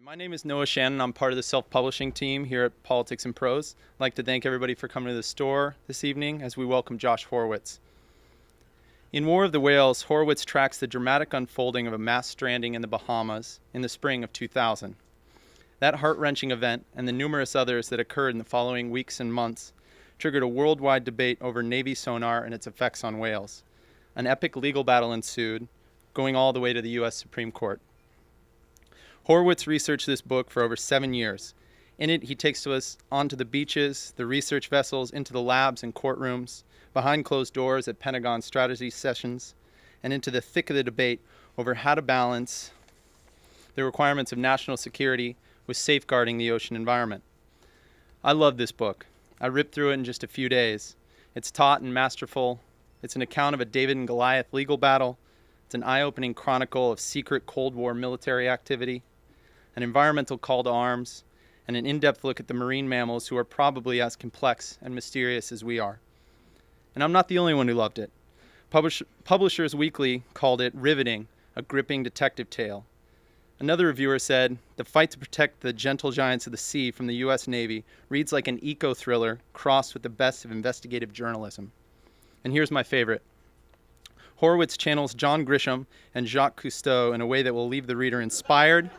My name is Noah Shannon. I'm part of the self-publishing team here at Politics and Prose. I'd like to thank everybody for coming to the store this evening as we welcome Josh Horwitz. In War of the Whales, Horwitz tracks the dramatic unfolding of a mass stranding in the Bahamas in the spring of 2000. That heart-wrenching event and the numerous others that occurred in the following weeks and months triggered a worldwide debate over Navy sonar and its effects on whales. An epic legal battle ensued, going all the way to the U.S. Supreme Court. Horwitz researched this book for over 7 years. In it, he takes us onto the beaches, the research vessels, into the labs and courtrooms, behind closed doors at Pentagon strategy sessions, and into the thick of the debate over how to balance the requirements of national security with safeguarding the ocean environment. I love this book. I ripped through it in just a few days. It's taut and masterful. It's an account of a David and Goliath legal battle. It's an eye-opening chronicle of secret Cold War military activity, an environmental call to arms, and an in-depth look at the marine mammals who are probably as complex and mysterious as we are. And I'm not the only one who loved it. Publishers Weekly called it riveting, a gripping detective tale. Another reviewer said, the fight to protect the gentle giants of the sea from the U.S. Navy reads like an eco-thriller crossed with the best of investigative journalism. And here's my favorite. Horwitz channels John Grisham and Jacques Cousteau in a way that will leave the reader inspired,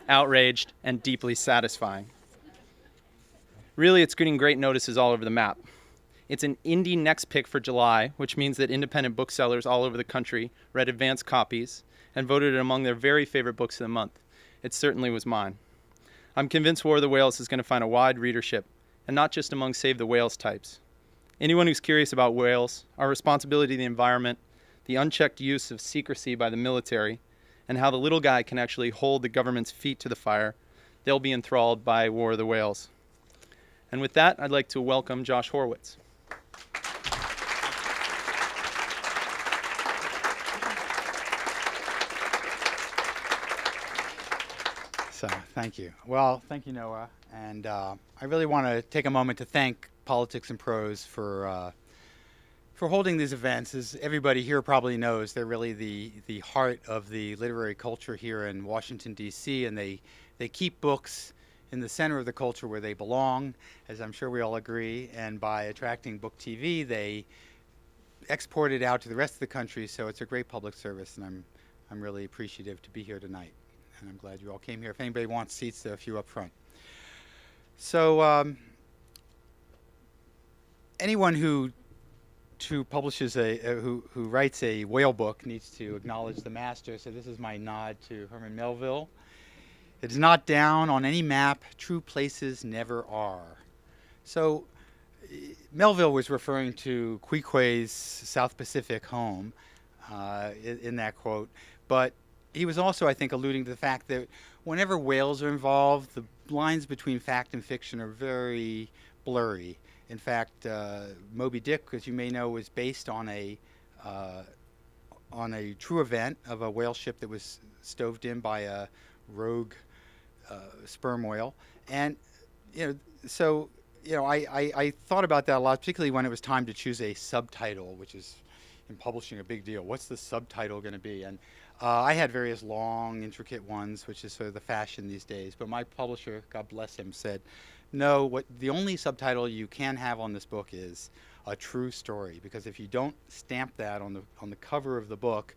outraged, and deeply satisfying. Really, it's getting great notices all over the map. It's an indie next pick for July, which means that independent booksellers all over the country read advance copies and voted it among their very favorite books of the month. It certainly was mine. I'm convinced War of the Whales is going to find a wide readership, and not just among Save the Whales types. Anyone who's curious about whales, our responsibility to the environment, the unchecked use of secrecy by the military, and how the little guy can actually hold the government's feet to the fire, they'll be enthralled by War of the Whales. And with that, I'd like to welcome Josh Horwitz. So, thank you. Well, thank you, Noah. And I really want to take a moment to thank Politics and Prose for holding these events. As everybody here probably knows, they're really the heart of the literary culture here in Washington, D.C., and they keep books in the center of the culture where they belong, as I'm sure we all agree, and by attracting Book TV, they export it out to the rest of the country, so it's a great public service, and I'm really appreciative to be here tonight, and I'm glad you all came here. If anybody wants seats, there are a few up front. So anyone who publishes who writes a whale book needs to acknowledge the master. So this is my nod to Herman Melville. It is not down on any map. True places never are. So Melville was referring to Queequeg's South Pacific home in that quote, but he was also, I think, alluding to the fact that whenever whales are involved, the lines between fact and fiction are very blurry. In fact, Moby Dick, as you may know, was based on a true event of a whale ship that was stoved in by a rogue sperm whale. And I thought about that a lot, particularly when it was time to choose a subtitle, which is in publishing a big deal. What's the subtitle going to be? And I had various long, intricate ones, which is sort of the fashion these days. But my publisher, God bless him, said, no, the only subtitle you can have on this book is a true story, because if you don't stamp that on the cover of the book,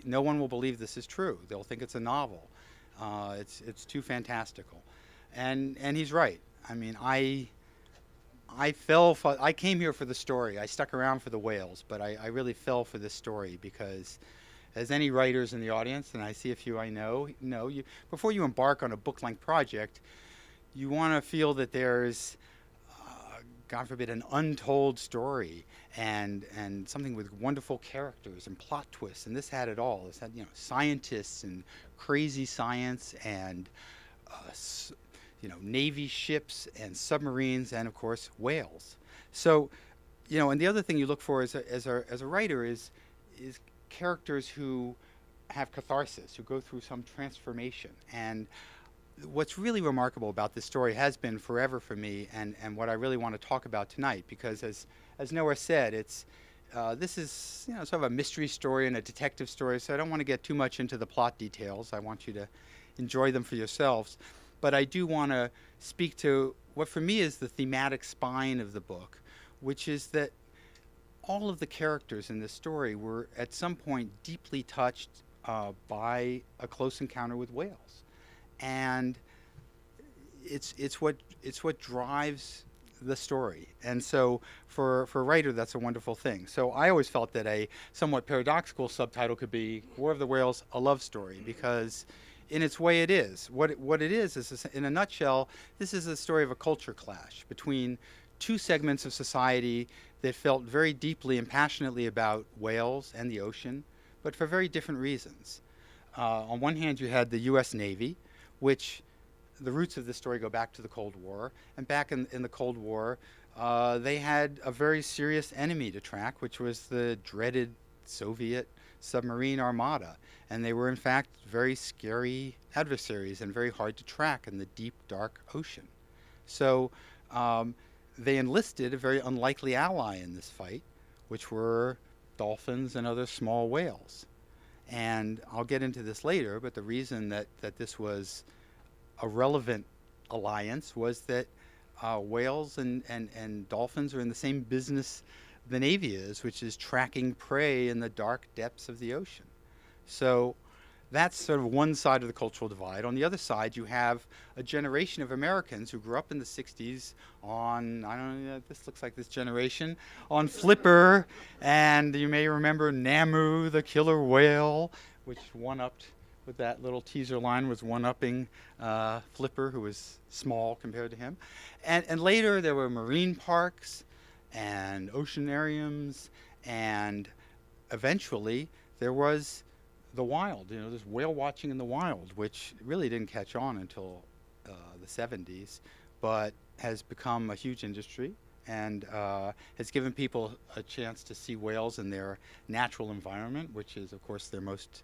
no one will believe this is true. They'll think it's a novel. It's too fantastical, and he's right. I mean, I came here for the story. I stuck around for the whales, but I really fell for this story because, as any writers in the audience, and I see a few I know, before you embark on a book-length project, you want to feel that there's, God forbid, an untold story and something with wonderful characters and plot twists. And this had it all. This had, scientists and crazy science and, Navy ships and submarines and, of course, whales. So, and the other thing you look for as a writer is characters who have catharsis, who go through some transformation. And what's really remarkable about this story has been forever for me, and what I really want to talk about tonight, because as Noah said, this is sort of a mystery story and a detective story, so I don't want to get too much into the plot details. I want you to enjoy them for yourselves. But I do want to speak to what for me is the thematic spine of the book, which is that all of the characters in this story were at some point deeply touched by a close encounter with whales, and it's what drives the story. And so for a writer, that's a wonderful thing. So I always felt that a somewhat paradoxical subtitle could be War of the Whales, a love story, because in its way it is. What it is in a nutshell, this is a story of a culture clash between two segments of society that felt very deeply and passionately about whales and the ocean, but for very different reasons. On one hand, you had the U.S. Navy, which the roots of this story go back to the Cold War. And back in the Cold War, they had a very serious enemy to track, which was the dreaded Soviet submarine armada. And they were, in fact, very scary adversaries and very hard to track in the deep, dark ocean. So they enlisted a very unlikely ally in this fight, which were dolphins and other small whales. And I'll get into this later, but the reason that this was a relevant alliance was that whales and dolphins are in the same business the Navy is, which is tracking prey in the dark depths of the ocean. So that's sort of one side of the cultural divide. On the other side, you have a generation of Americans who grew up in the 60s on, I don't know, this looks like this generation, on Flipper, and you may remember Namu, the killer whale, which one-upped with that little teaser line, was one-upping Flipper, who was small compared to him. And later there were marine parks and oceanariums, and eventually there was the wild, this whale watching in the wild, which really didn't catch on until the 70s, but has become a huge industry and has given people a chance to see whales in their natural environment, which is, of course, their most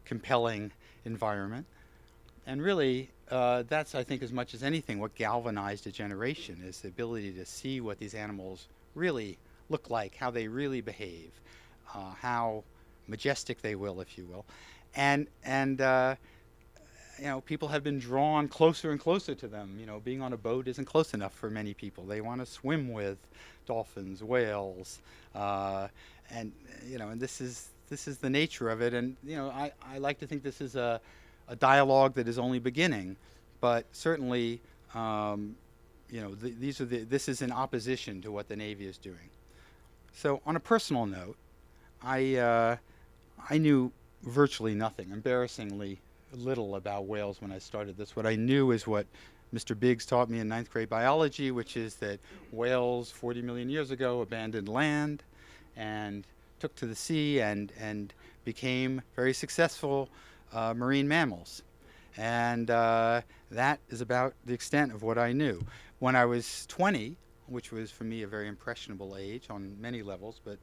compelling environment. And really, that's, I think, as much as anything, what galvanized a generation, is the ability to see what these animals really look like, how they really behave, how majestic they will, if you will. And people have been drawn closer and closer to them. Being on a boat isn't close enough for many people. They want to swim with dolphins, whales, and this is the nature of it. And I like to think this is a dialogue that is only beginning, but certainly this is in opposition to what the Navy is doing. So on a personal note, I knew virtually nothing, embarrassingly little about whales when I started this. What I knew is what Mr. Biggs taught me in 9th grade biology, which is that whales 40 million years ago abandoned land and took to the sea and became very successful marine mammals. And that is about the extent of what I knew. When I was 20, which was for me a very impressionable age on many levels, but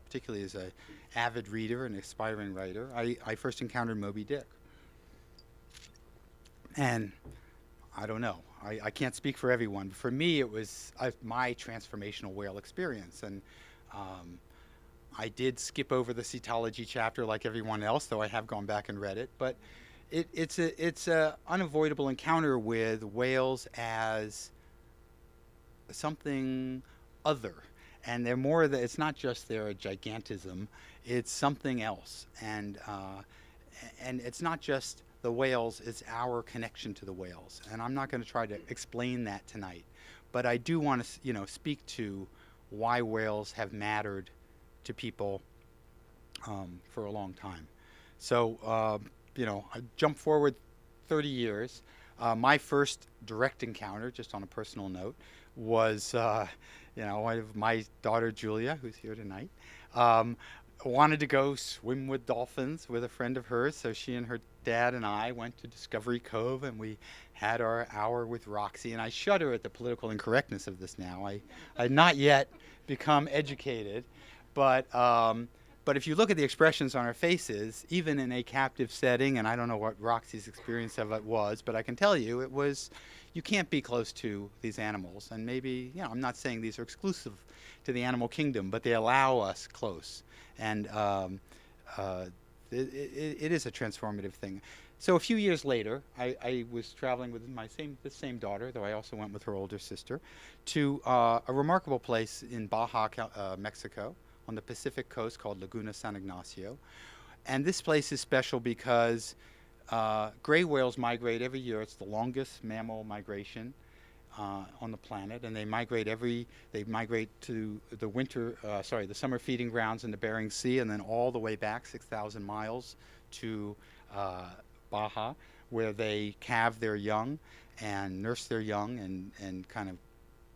particularly as an avid reader and aspiring writer, I first encountered Moby Dick. And I don't know, I can't speak for everyone, but for me it was my transformational whale experience. And I did skip over the cetology chapter like everyone else, though I have gone back and read it. But it's a unavoidable encounter with whales as something other, and they're more that it's not just their gigantism, it's something else. And it's not just the whales, it's our connection to the whales. And I'm not going to try to explain that tonight, but I do want to speak to why whales have mattered to people for a long time. So I jump forward 30 years. My first direct encounter, just on a personal note, was my daughter Julia, who's here tonight, wanted to go swim with dolphins with a friend of hers. So she and her dad and I went to Discovery Cove, and we had our hour with Roxy. And I shudder at the political incorrectness of this now. I had not yet become educated, but if you look at the expressions on our faces, even in a captive setting, and I don't know what Roxy's experience of it was, but I can tell you it was, you can't be close to these animals. And maybe, I'm not saying these are exclusive to the animal kingdom, but they allow us close. And It is a transformative thing. So a few years later, I was traveling with the same daughter, though I also went with her older sister, to a remarkable place in Baja, Mexico, on the Pacific coast called Laguna San Ignacio. And this place is special because gray whales migrate every year. It's the longest mammal migration on the planet, and they migrate to the summer feeding grounds in the Bering Sea, and then all the way back 6,000 miles to Baja, where they calve their young and nurse their young and kind of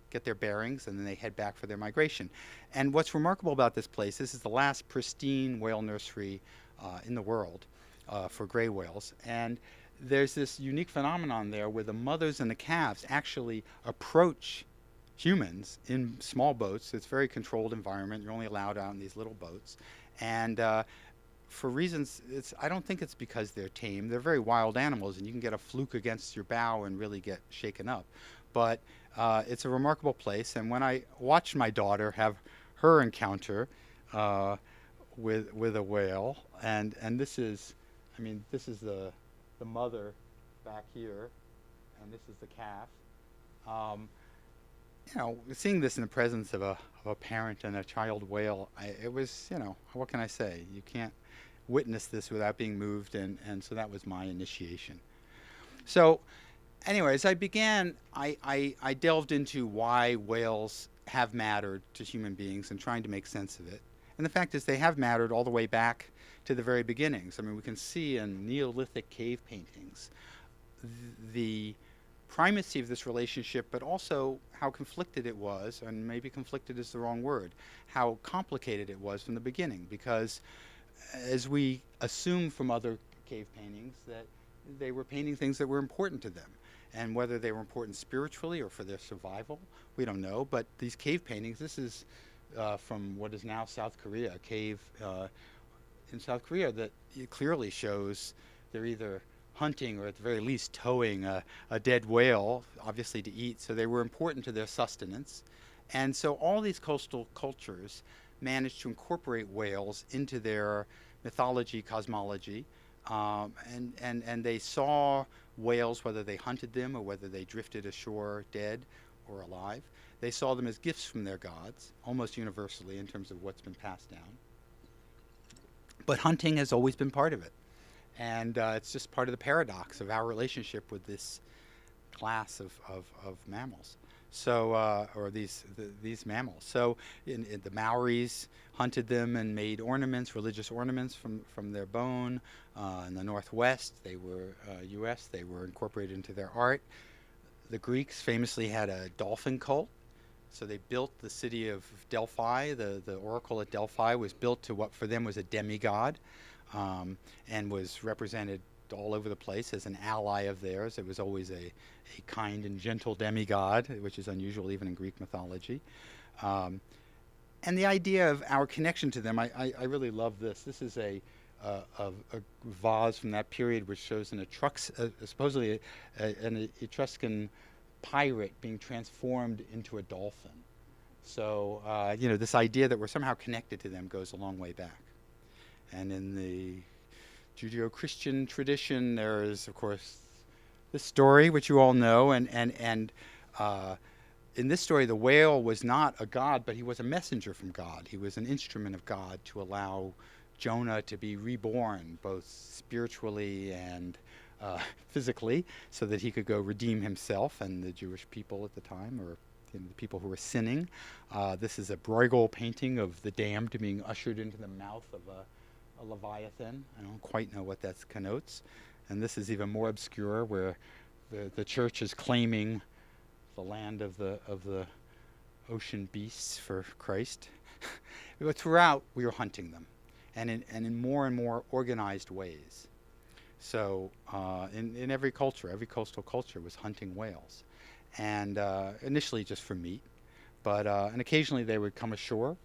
get their bearings, and then they head back for their migration. And what's remarkable about this place, this is the last pristine whale nursery in the world for gray whales. And there's this unique phenomenon there where the mothers and the calves actually approach humans in small boats. It's a very controlled environment. You're only allowed out in these little boats. And for reasons, I don't think it's because they're tame. They're very wild animals, and you can get a fluke against your bow and really get shaken up. But it's a remarkable place. And when I watched my daughter have her encounter with a whale, and this is the mother back here, and this is the calf. Seeing this in the presence of a parent and a child whale, it was, what can I say? You can't witness this without being moved, and so that was my initiation. So anyway, as I began, I delved into why whales have mattered to human beings and trying to make sense of it. And the fact is they have mattered all the way back to the very beginnings. I mean, we can see in Neolithic cave paintings the primacy of this relationship, but also how conflicted it was, and maybe conflicted is the wrong word, how complicated it was from the beginning, because as we assume from other cave paintings that they were painting things that were important to them. And whether they were important spiritually or for their survival, we don't know. But these cave paintings, this is from what is now South Korea, a cave in South Korea that it clearly shows they're either hunting or at the very least towing a dead whale, obviously to eat. So they were important to their sustenance. And so all these coastal cultures managed to incorporate whales into their mythology, cosmology, and they saw whales, whether they hunted them or whether they drifted ashore dead or alive. They saw them as gifts from their gods, almost universally in terms of what's been passed down. But hunting has always been part of it. And it's just part of the paradox of our relationship with this class of mammals. So, or these mammals. So in the Maoris hunted them and made ornaments, religious ornaments from their bone. In the Northwest, they were, U.S., they were incorporated into their art. The Greeks famously had a dolphin cult. So they built the city of Delphi. The oracle at Delphi was built to what for them was a demigod, and was represented all over the place as an ally of theirs. It was always a kind and gentle demigod, which is unusual even in Greek mythology. And the idea of our connection to them, I really love this. This is a vase from that period which shows supposedly an Etruscan pirate being transformed into a dolphin. So, this idea that we're somehow connected to them goes a long way back. And in the Judeo-Christian tradition, there is, of course, this story, which you all know, and in this story, the whale was not a god, but he was a messenger from God. He was an instrument of God to allow Jonah to be reborn, both spiritually and physically, so that he could go redeem himself and the Jewish people at the time, or the people who were sinning. This is a Bruegel painting of the damned being ushered into the mouth of a Leviathan. I don't quite know what that connotes. And this is even more obscure, where the church is claiming the land of the ocean beasts for Christ. But throughout, we were hunting them, and in more and more organized ways. So in every culture, every coastal culture was hunting whales, and initially just for meat, but and occasionally they would come ashore.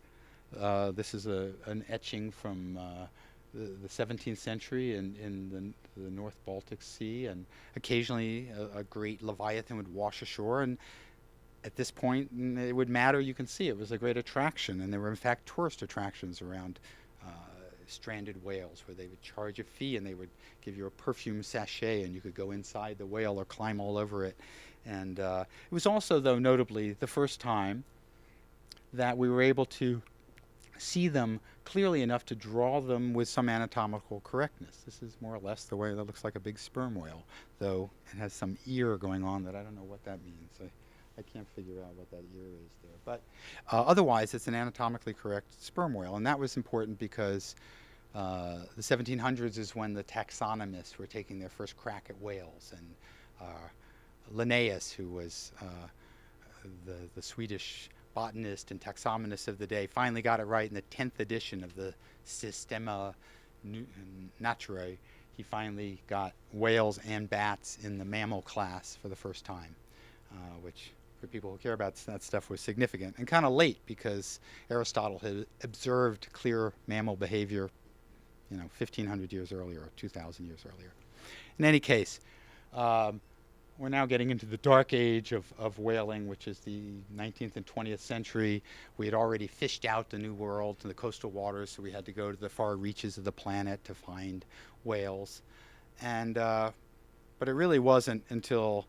This is an etching from the 17th century in the North Baltic Sea, and occasionally a great Leviathan would wash ashore, and at this point it would matter. You can see it was a great attraction, and there were in fact tourist attractions around stranded whales, where they would charge a fee and they would give you a perfume sachet and you could go inside the whale or climb all over it. And it was also, though, notably the first time that we were able to see them clearly enough to draw them with some anatomical correctness. This is more or less the way that looks like a big sperm whale, though it has some ear going on that I don't know what that means. I can't figure out what that ear is there. But otherwise, it's an anatomically correct sperm whale, and that was important because the 1700s is when the taxonomists were taking their first crack at whales, and Linnaeus, who was the Swedish botanist and taxonomist of the day, finally got it right in the 10th edition of the Systema Naturae. He finally got whales and bats in the mammal class for the first time, which for people who care about that stuff was significant, and kind of late because Aristotle had observed clear mammal behavior, 1,500 years earlier or 2,000 years earlier. In any case, we're now getting into the dark age of whaling, which is the 19th and 20th century. We had already fished out the New World to the coastal waters, so we had to go to the far reaches of the planet to find whales. And but it really wasn't until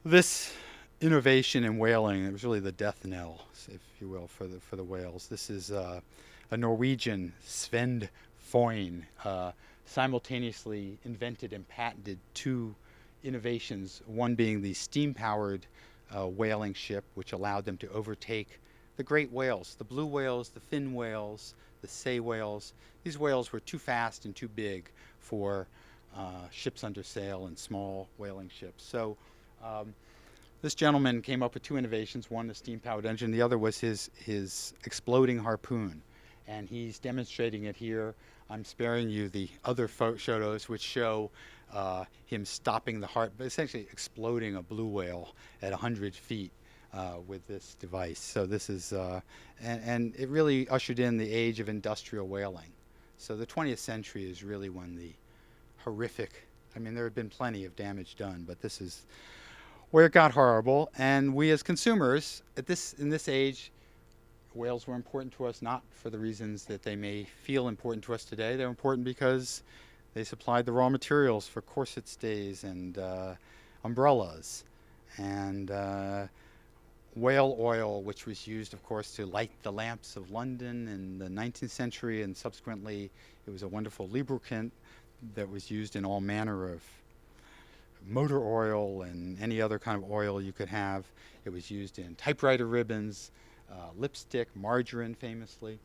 this innovation in whaling, it was really the death knell, if you will, for the whales. This is a Norwegian, Svend Foyn, simultaneously invented and patented two innovations, one being the steam-powered whaling ship, which allowed them to overtake the great whales, the blue whales, the fin whales, the sei whales. These whales were too fast and too big for ships under sail and small whaling ships. So this gentleman came up with two innovations, one the steam-powered engine, the other was his exploding harpoon. And he's demonstrating it here. I'm sparing you the other photos which show him stopping the heart, but essentially exploding a blue whale at 100 feet with this device. So this is, and it really ushered in the age of industrial whaling. So the 20th century is really when the horrific, there had been plenty of damage done, but this is where it got horrible. And we as consumers, in this age, whales were important to us not for the reasons that they may feel important to us today. They're important because they supplied the raw materials for corset stays and umbrellas. And whale oil, which was used, of course, to light the lamps of London in the 19th century, and subsequently it was a wonderful lubricant that was used in all manner of motor oil and any other kind of oil you could have. It was used in typewriter ribbons, lipstick, margarine famously.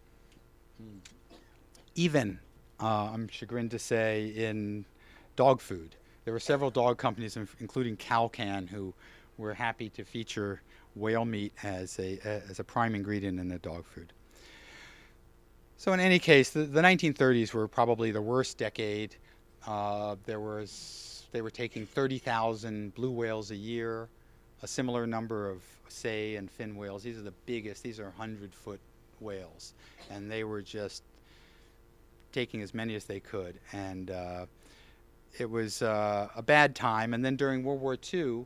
Even, I'm chagrined to say, in dog food. There were several dog companies, including Calcan, who were happy to feature whale meat as a prime ingredient in their dog food. So in any case, the 1930s were probably the worst decade. They were taking 30,000 blue whales a year, a similar number of sei and fin whales. These are the biggest. These are 100-foot whales, and they were just taking as many as they could. And it was a bad time. And then during World War II,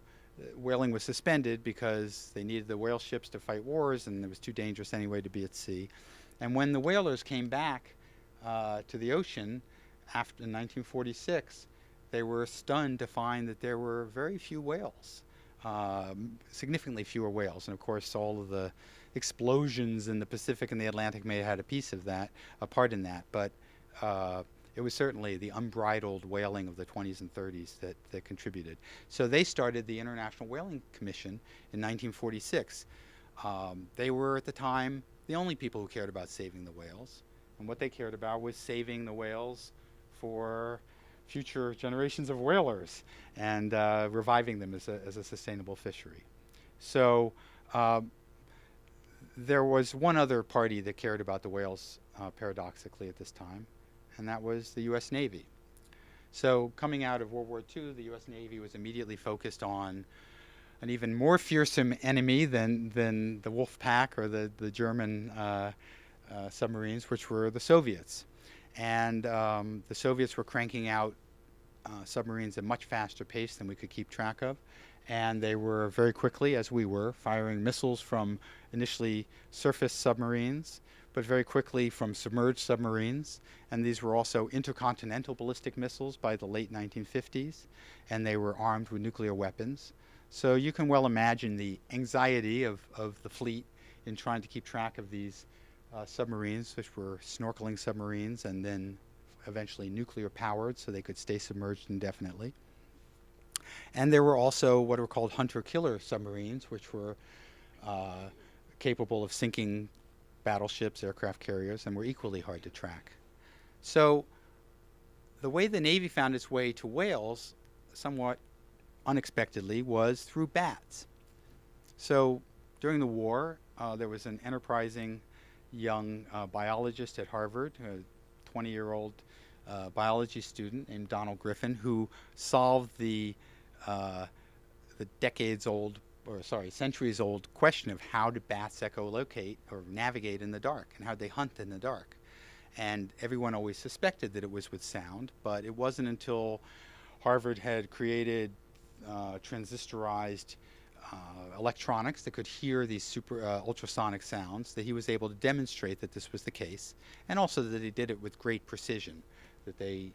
whaling was suspended because they needed the whale ships to fight wars, and it was too dangerous anyway to be at sea. And when the whalers came back to the ocean after 1946, they were stunned to find that there were very few whales, significantly fewer whales. And of course, all of the explosions in the Pacific and the Atlantic may have had a part in that. But it was certainly the unbridled whaling of the 20s and 30s that contributed. So they started the International Whaling Commission in 1946. They were at the time the only people who cared about saving the whales. And what they cared about was saving the whales for future generations of whalers and reviving them as a sustainable fishery. So there was one other party that cared about the whales paradoxically at this time, and that was the U.S. Navy. So coming out of World War II, the U.S. Navy was immediately focused on an even more fearsome enemy than the Wolf Pack or the German submarines, which were the Soviets. And the Soviets were cranking out submarines at a much faster pace than we could keep track of. And they were very quickly, as we were, firing missiles from initially surface submarines, but very quickly from submerged submarines. And these were also intercontinental ballistic missiles by the late 1950s, and they were armed with nuclear weapons. So you can well imagine the anxiety of the fleet in trying to keep track of these submarines, which were snorkeling submarines and then eventually nuclear powered so they could stay submerged indefinitely. And there were also what are called hunter-killer submarines, which were capable of sinking battleships, aircraft carriers, and were equally hard to track. So the way the Navy found its way to whales, somewhat unexpectedly, was through bats. So during the war, there was an enterprising young biologist at Harvard, a 20-year-old biology student named Donald Griffin, who solved the centuries-old question of how do bats echolocate or navigate in the dark, and how they hunt in the dark. And everyone always suspected that it was with sound, but it wasn't until Harvard had created transistorized electronics that could hear these super ultrasonic sounds that he was able to demonstrate that this was the case, and also that he did it with great precision, that they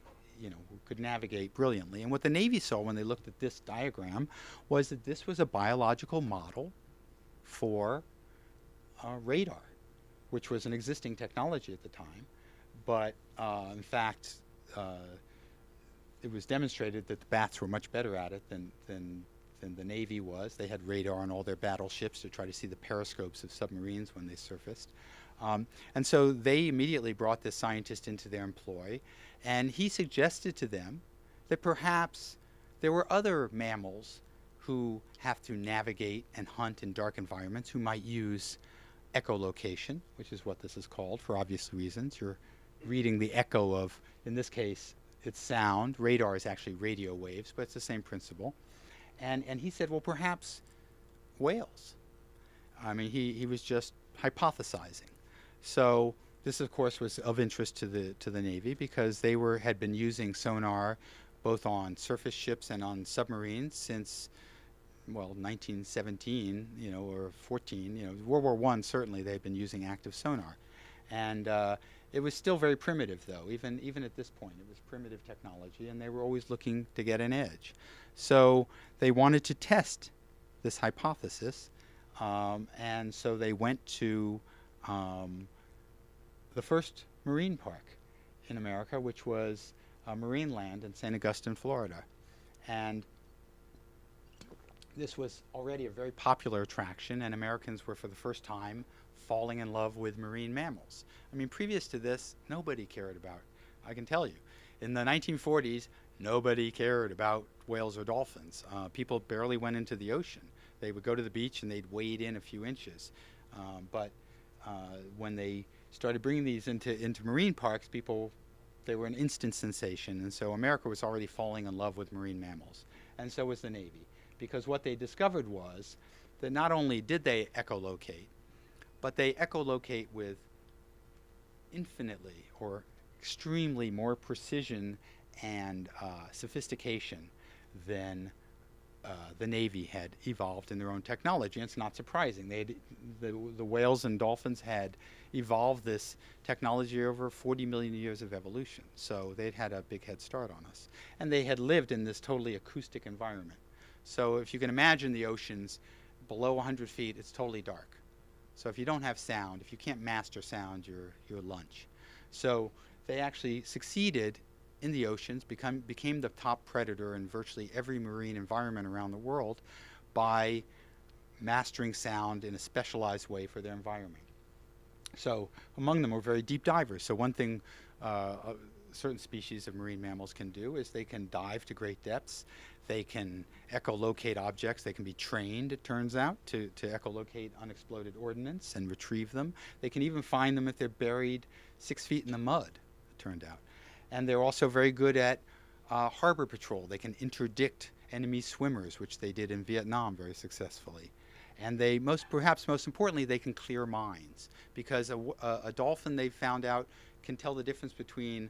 could navigate brilliantly. And what the Navy saw when they looked at this diagram was that this was a biological model for radar, which was an existing technology at the time. But in fact, it was demonstrated that the bats were much better at it than the Navy was. They had radar on all their battleships to try to see the periscopes of submarines when they surfaced. And so they immediately brought this scientist into their employ, and he suggested to them that perhaps there were other mammals who have to navigate and hunt in dark environments who might use echolocation, which is what this is called for obvious reasons. You're reading the echo of, in this case, it's sound. Radar is actually radio waves, but it's the same principle. And he said, well, perhaps whales. I mean, he was just hypothesizing. So this, of course, was of interest to the Navy because they had been using sonar both on surface ships and on submarines since, well, 1917, or 14. World War I, certainly they had been using active sonar. And it was still very primitive, though. Even at this point, it was primitive technology, and they were always looking to get an edge. So they wanted to test this hypothesis, and so they went to the first marine park in America, which was Marine Land in St. Augustine, Florida. And this was already a very popular attraction, and Americans were for the first time falling in love with marine mammals. I mean, previous to this, nobody cared about, I can tell you. In the 1940s, nobody cared about whales or dolphins. People barely went into the ocean. They would go to the beach and they'd wade in a few inches. But when they started bringing these into marine parks, they were an instant sensation. And so America was already falling in love with marine mammals. And so was the Navy. Because what they discovered was that not only did they echolocate, but they echolocate with infinitely or extremely more precision and sophistication than the Navy had evolved in their own technology. And it's not surprising. The whales and dolphins had evolved this technology over 40 million years of evolution. So they'd had a big head start on us. And they had lived in this totally acoustic environment. So if you can imagine the oceans below 100 feet, it's totally dark. So if you don't have sound, if you can't master sound, you're lunch. So they actually succeeded in the oceans, became the top predator in virtually every marine environment around the world by mastering sound in a specialized way for their environment. So among them were very deep divers. So one thing certain species of marine mammals can do is they can dive to great depths. They can echolocate objects. They can be trained, it turns out, to echolocate unexploded ordnance and retrieve them. They can even find them if they're buried 6 feet in the mud, it turned out. And they're also very good at harbor patrol. They can interdict enemy swimmers, which they did in Vietnam very successfully. And they, perhaps most importantly, they can clear mines. Because a dolphin, they found out, can tell the difference between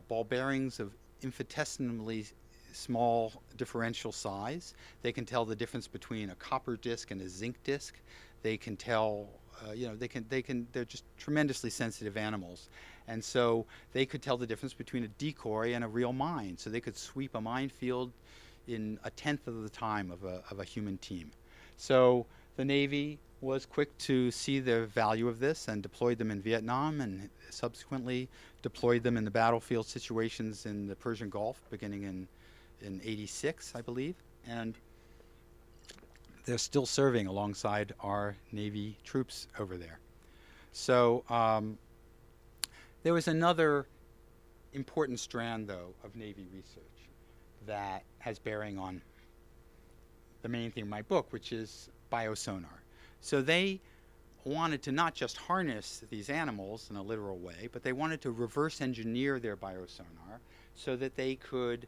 ball bearings of infinitesimally small differential size. They can tell the difference between a copper disc and a zinc disc. They can tell they're just tremendously sensitive animals. And so they could tell the difference between a decoy and a real mine. So they could sweep a minefield in a tenth of the time of a human team. So the Navy was quick to see the value of this and deployed them in Vietnam, and subsequently deployed them in the battlefield situations in the Persian Gulf beginning in 86, I believe. And they're still serving alongside our Navy troops over there. So there was another important strand, though, of Navy research that has bearing on the main theme of my book, which is biosonar. So they wanted to not just harness these animals in a literal way, but they wanted to reverse engineer their biosonar so that they could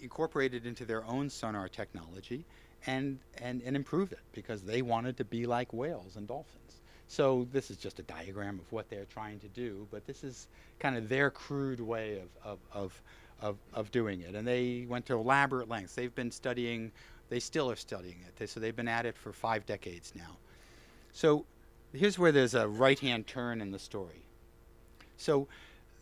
incorporate it into their own sonar technology and improve it, because they wanted to be like whales and dolphins. So this is just a diagram of what they're trying to do, but this is kind of their crude way of doing it. And they went to elaborate lengths. They've been studying, they still are studying it. So they've been at it for 5 decades now. So here's where there's a right-hand turn in the story. So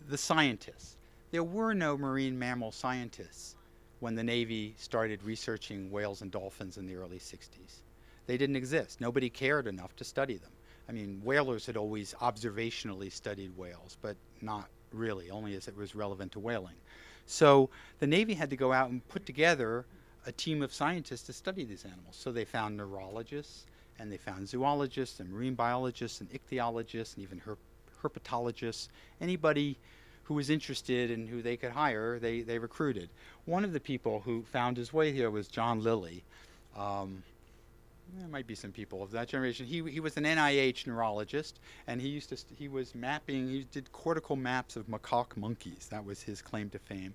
the scientists. There were no marine mammal scientists when the Navy started researching whales and dolphins in the early 60s. They didn't exist. Nobody cared enough to study them. I mean, whalers had always observationally studied whales, but not really, only as it was relevant to whaling. So the Navy had to go out and put together a team of scientists to study these animals. So they found neurologists, and they found zoologists, and marine biologists, and ichthyologists, and even herpetologists. Anybody who was interested and who they could hire, they recruited. One of the people who found his way here was John Lilly. There might be some people of that generation. He was an NIH neurologist, and he did cortical maps of macaque monkeys. That was his claim to fame.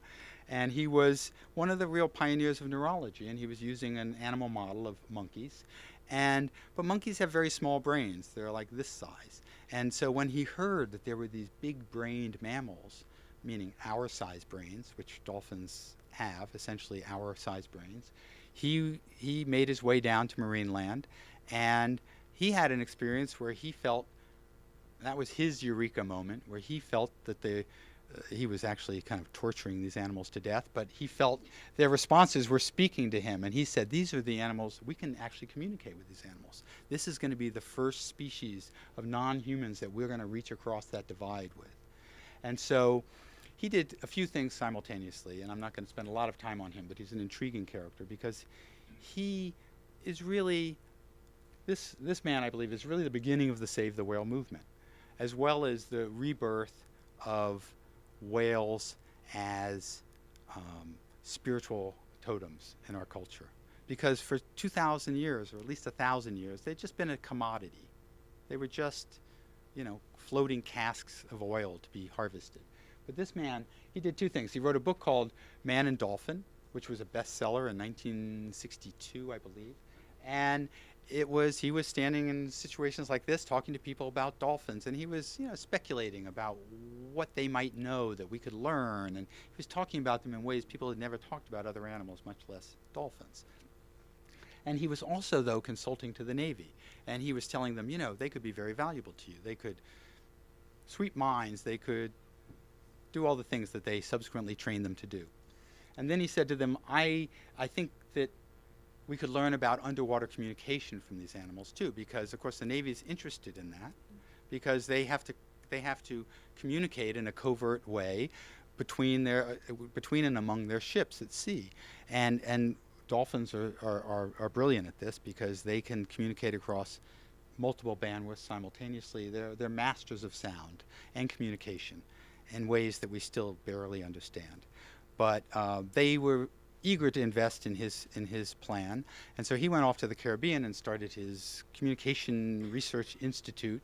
And he was one of the real pioneers of neurology, and he was using an animal model of monkeys. But monkeys have very small brains. They're like this size. And so when he heard that there were these big-brained mammals, meaning our-size brains, which dolphins have, essentially our-size brains, he made his way down to marine land, and he had an experience where he felt, that was his eureka moment, where he felt that he was actually kind of torturing these animals to death, but he felt their responses were speaking to him, and he said, these are the animals, we can actually communicate with these animals. This is going to be the first species of non-humans that we're going to reach across that divide with. And so he did a few things simultaneously, and I'm not going to spend a lot of time on him, but he's an intriguing character because he is really, this man, I believe, is really the beginning of the Save the Whale movement, as well as the rebirth of whales as spiritual totems in our culture. Because for 2,000 years, or at least 1,000 years, they'd just been a commodity. They were just, floating casks of oil to be harvested. But this man, he did 2 things. He wrote a book called Man and Dolphin, which was a bestseller in 1962, I believe. And he was standing in situations like this, talking to people about dolphins, and he was, speculating about what they might know that we could learn, and he was talking about them in ways people had never talked about other animals, much less dolphins. And he was also, though, consulting to the Navy, and he was telling them, they could be very valuable to you. They could sweep mines, they could do all the things that they subsequently trained them to do. And then he said to them, I think that we could learn about underwater communication from these animals too, because of course the Navy is interested in that, because they have to communicate in a covert way between and among their ships at sea, and dolphins are brilliant at this because they can communicate across multiple bandwidths simultaneously. They're masters of sound and communication in ways that we still barely understand, but they were eager to invest in his plan, and so he went off to the Caribbean and started his Communication Research Institute,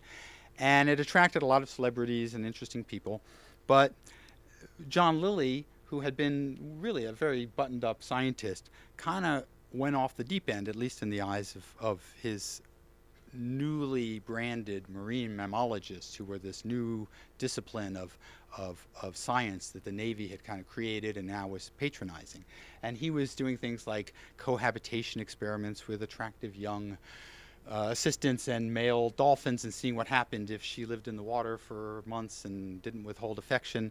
and it attracted a lot of celebrities and interesting people. But John Lilly, who had been really a very buttoned-up scientist, kind of went off the deep end, at least in the eyes of his newly branded marine mammalogists, who were this new discipline of science that the Navy had kind of created and now was patronizing. And he was doing things like cohabitation experiments with attractive young assistants and male dolphins and seeing what happened if she lived in the water for months and didn't withhold affection.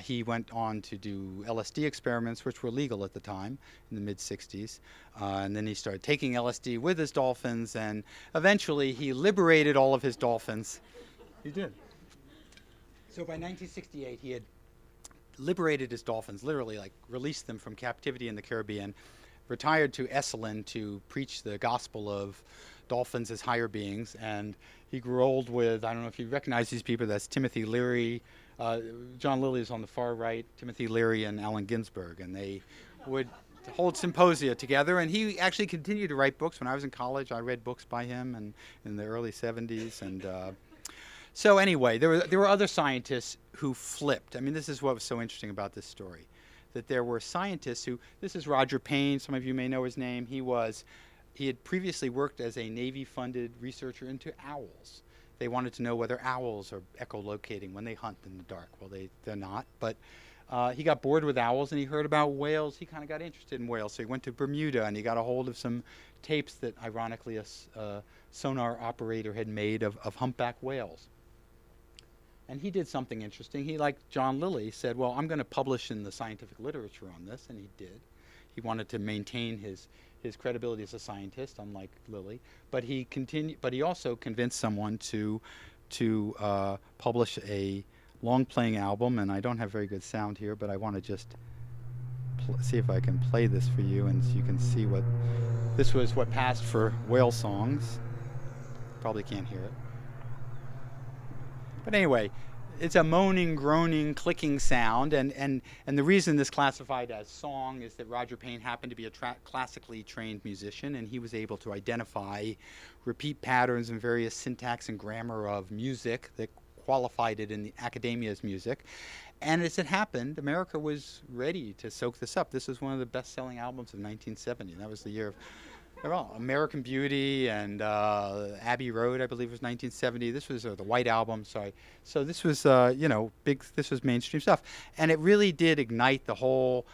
He went on to do LSD experiments, which were legal at the time in the mid-60s. And then he started taking LSD with his dolphins, and eventually he liberated all of his dolphins. He did. So by 1968, he had liberated his dolphins, literally like released them from captivity in the Caribbean, retired to Esalen to preach the gospel of dolphins as higher beings, and he grew old with, I don't know if you recognize these people, that's Timothy Leary, John Lilly is on the far right, Timothy Leary and Allen Ginsberg, and they would hold symposia together, and he actually continued to write books. When I was in college, I read books by him and in the early 70s, and so anyway, there were other scientists who flipped. I mean, this is what was so interesting about this story, that there were scientists who, this is Roger Payne, some of you may know his name. He had previously worked as a Navy-funded researcher into owls. They wanted to know whether owls are echolocating when they hunt in the dark. Well, they're not, but he got bored with owls and he heard about whales. He kind of got interested in whales, so he went to Bermuda and he got a hold of some tapes that, ironically, a sonar operator had made of humpback whales. And he did something interesting. He, like John Lilly, said, well, I'm going to publish in the scientific literature on this, and he did. He wanted to maintain his credibility as a scientist, unlike Lilly. But he also convinced someone to publish a long-playing album, and I don't have very good sound here, but I want to just see if I can play this for you, and so you can see what this was. What passed for whale songs. Probably can't hear it. But anyway, it's a moaning, groaning, clicking sound, and the reason this classified as song is that Roger Payne happened to be a classically trained musician, and he was able to identify repeat patterns and various syntax and grammar of music that qualified it in the academia as music. And as it happened, America was ready to soak this up. This was one of the best-selling albums of 1970. That was the year of American Beauty and Abbey Road, I believe, was 1970. This was the White Album, sorry. So this was, big. This was mainstream stuff, and it really did ignite the whole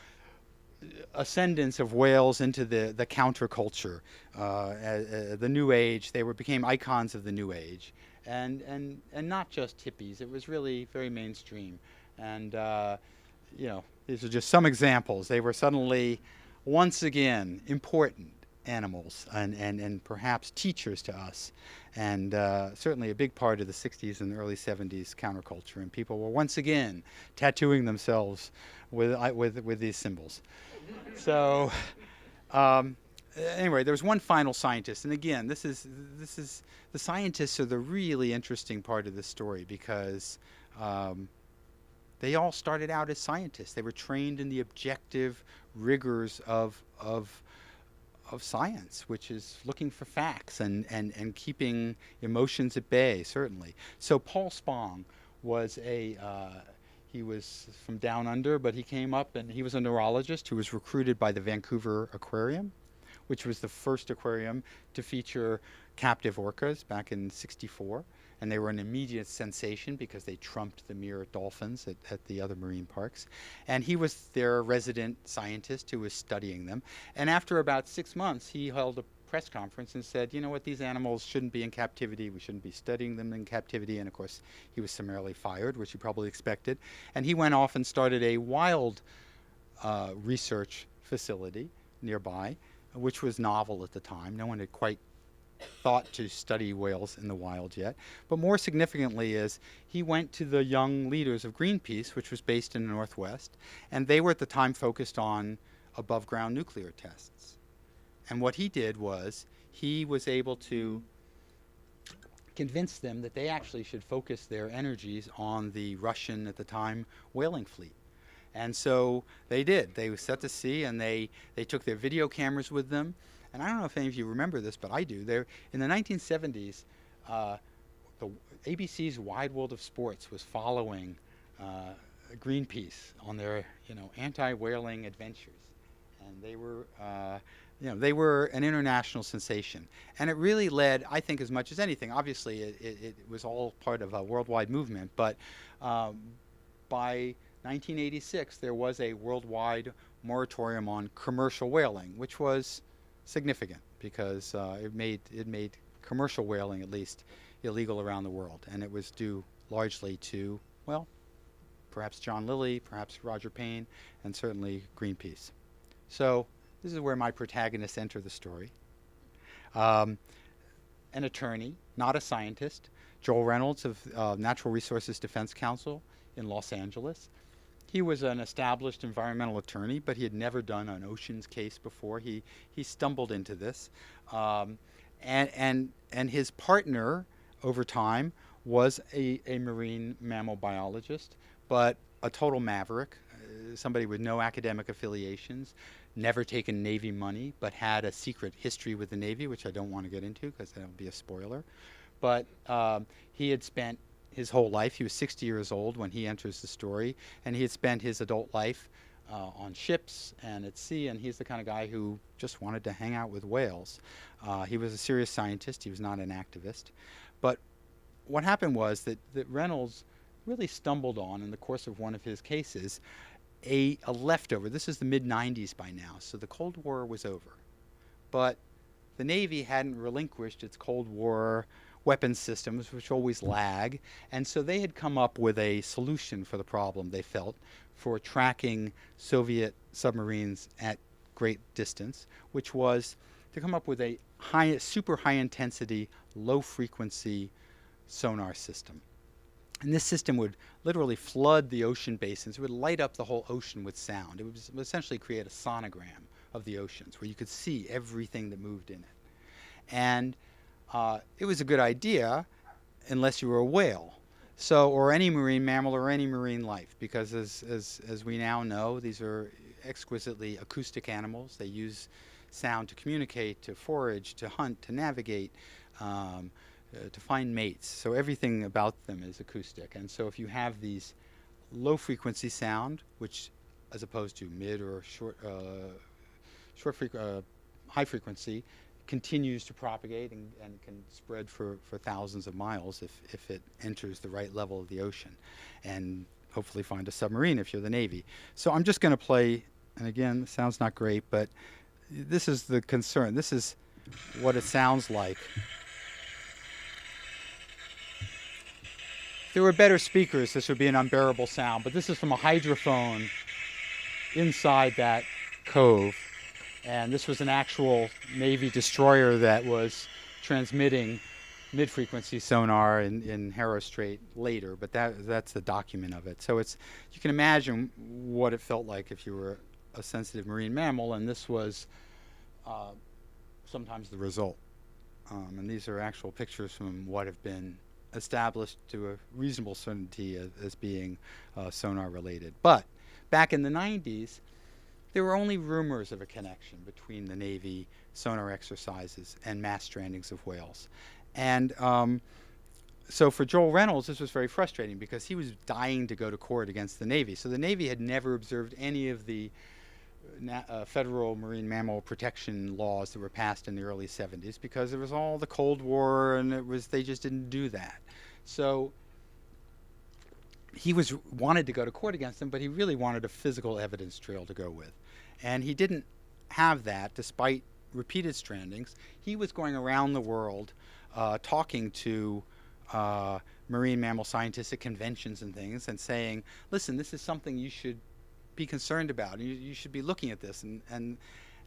ascendance of whales into the counterculture, the New Age. They became icons of the New Age, and not just hippies. It was really very mainstream, and these are just some examples. They were suddenly, once again, important animals and perhaps teachers to us, and certainly a big part of the 60s and early 70s counterculture, and people were once again tattooing themselves with these symbols. So anyway, there was one final scientist, and again, this is the scientists are the really interesting part of the story, because they all started out as scientists. They were trained in the objective rigors of science, which is looking for facts and keeping emotions at bay, certainly. So Paul Spong was he was from down under, but he came up and he was a neurologist who was recruited by the Vancouver Aquarium, which was the first aquarium to feature captive orcas back in '64. And they were an immediate sensation because they trumped the mere dolphins at the other marine parks. And he was their resident scientist who was studying them. And after about 6 months, he held a press conference and said, you know what, these animals shouldn't be in captivity. We shouldn't be studying them in captivity. And of course, he was summarily fired, which you probably expected. And he went off and started a wild research facility nearby, which was novel at the time. No one had quite thought to study whales in the wild yet. But more significantly is he went to the young leaders of Greenpeace, which was based in the Northwest, and they were at the time focused on above ground nuclear tests. And what he did was he was able to convince them that they actually should focus their energies on the Russian, at the time, whaling fleet. And so they did. They set to sea, and they took their video cameras with them. And I don't know if any of you remember this, but I do. In the 1970s, the ABC's Wide World of Sports was following Greenpeace on their, anti-whaling adventures, and they were an international sensation. And it really led, I think, as much as anything. Obviously, it was all part of a worldwide movement, but by 1986, there was a worldwide moratorium on commercial whaling, which was significant because it made commercial whaling at least, illegal around the world. And it was due largely to, well, perhaps John Lilly, perhaps Roger Payne, and certainly Greenpeace. So this is where my protagonists enter the story. An attorney, not a scientist, Joel Reynolds of Natural Resources Defense Council in Los Angeles. He was an established environmental attorney, but he had never done an oceans case before. He stumbled into this. And his partner over time was a marine mammal biologist, but a total maverick, somebody with no academic affiliations, never taken Navy money, but had a secret history with the Navy, which I don't want to get into because that'll be a spoiler. But he had spent his whole life, he was 60 years old when he enters the story, and he had spent his adult life on ships and at sea, and he's the kind of guy who just wanted to hang out with whales. He was a serious scientist, he was not an activist. But what happened was that Reynolds really stumbled on, in the course of one of his cases, a leftover. This is the mid-90s by now, so the Cold War was over. But the Navy hadn't relinquished its Cold War weapons systems, which always lag, and so they had come up with a solution for the problem, they felt, for tracking Soviet submarines at great distance, which was to come up with a super high-intensity, low-frequency sonar system. And this system would literally flood the ocean basins. It would light up the whole ocean with sound. It would essentially create a sonogram of the oceans where you could see everything that moved in it. And it was a good idea unless you were a whale, or any marine mammal or any marine life, because as we now know, these are exquisitely acoustic animals. They use sound to communicate, to forage, to hunt, to navigate, to find mates. So everything about them is acoustic. And so if you have these low frequency sound, which as opposed to mid or high frequency, continues to propagate and can spread for thousands of miles if it enters the right level of the ocean, and hopefully find a submarine if you're the Navy. So I'm just going to play, and again, the sound's not great, but this is the concern. This is what it sounds like. If there were better speakers, this would be an unbearable sound, but this is from a hydrophone inside that cove. And this was an actual Navy destroyer that was transmitting mid-frequency sonar in Harrow Strait later, but that's the document of it. So you can imagine what it felt like if you were a sensitive marine mammal, and this was sometimes the result. And these are actual pictures from what have been established to a reasonable certainty as being sonar related. But back in the 90s, there were only rumors of a connection between the Navy sonar exercises and mass strandings of whales. And so for Joel Reynolds, this was very frustrating because he was dying to go to court against the Navy. So the Navy had never observed any of the federal marine mammal protection laws that were passed in the early 70s because it was all the Cold War, and they just didn't do that. So he wanted to go to court against them, but he really wanted a physical evidence trail to go with. And he didn't have that despite repeated strandings. He was going around the world talking to marine mammal scientists at conventions and things and saying, listen, this is something you should be concerned about. You should be looking at this. And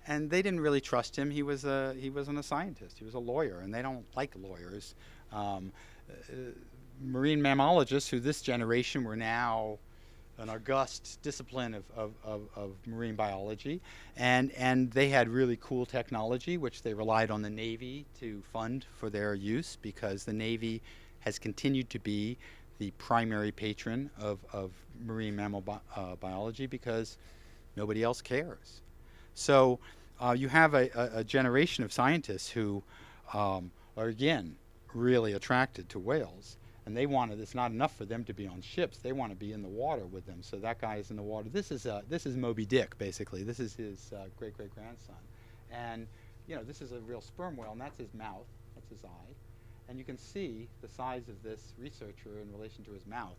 they didn't really trust him. He wasn't a scientist. He was a lawyer, and they don't like lawyers. Marine mammalogists, who this generation were now an august discipline of marine biology, and they had really cool technology, which they relied on the Navy to fund for their use, because the Navy has continued to be the primary patron of marine mammal biology because nobody else cares. So you have a generation of scientists who are, again, really attracted to whales. And it's not enough for them to be on ships. They want to be in the water with them. So that guy is in the water. This is Moby Dick, basically. This is his great-great-grandson. And, this is a real sperm whale, and that's his mouth. That's his eye. And you can see the size of this researcher in relation to his mouth.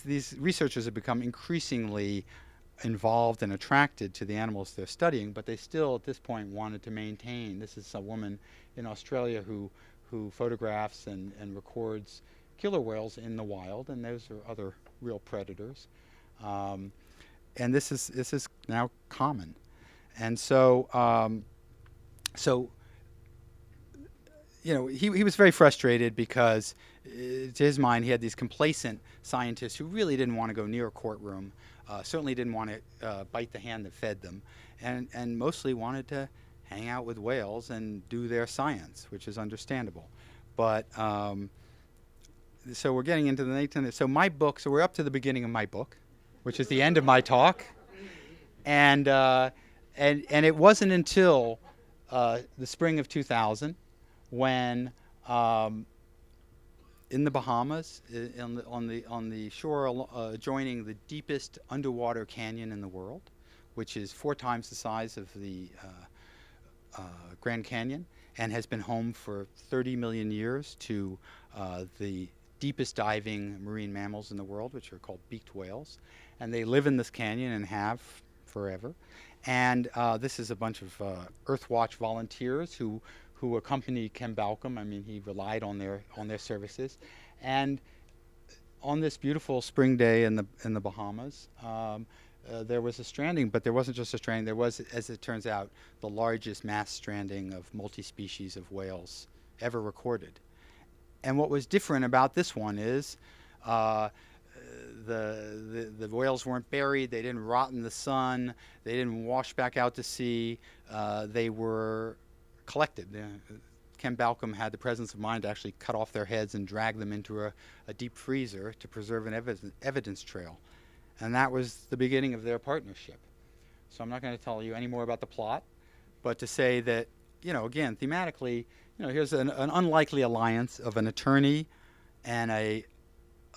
These researchers have become increasingly involved and attracted to the animals they're studying, but they still at this point wanted to maintain. This is a woman in Australia who photographs and records killer whales in the wild, and those are other real predators. And this is now common. And so he was very frustrated because to his mind he had these complacent scientists who really didn't want to go near a courtroom, certainly didn't want to bite the hand that fed them, and mostly wanted to hang out with whales and do their science, which is understandable. But so we're getting into the 18th. So my book, so we're up to the beginning of my book, which is the end of my talk. And it wasn't until the spring of 2000 when in the Bahamas, on the shore adjoining the deepest underwater canyon in the world, which is 4 times the size of the Grand Canyon and has been home for 30 million years to the deepest diving marine mammals in the world, which are called beaked whales. And they live in this canyon and have forever. And this is a bunch of Earthwatch volunteers who accompanied Ken Balcom. I mean, he relied on their services. And on this beautiful spring day in the Bahamas, there was a stranding, but there wasn't just a stranding. There was, as it turns out, the largest mass stranding of multi-species of whales ever recorded. And what was different about this one is the whales weren't buried, they didn't rot in the sun, they didn't wash back out to sea, they were collected. Ken Balcom had the presence of mind to actually cut off their heads and drag them into a deep freezer to preserve an evidence trail. And that was the beginning of their partnership. So I'm not going to tell you any more about the plot, but to say that, again, thematically, here's an unlikely alliance of an attorney and a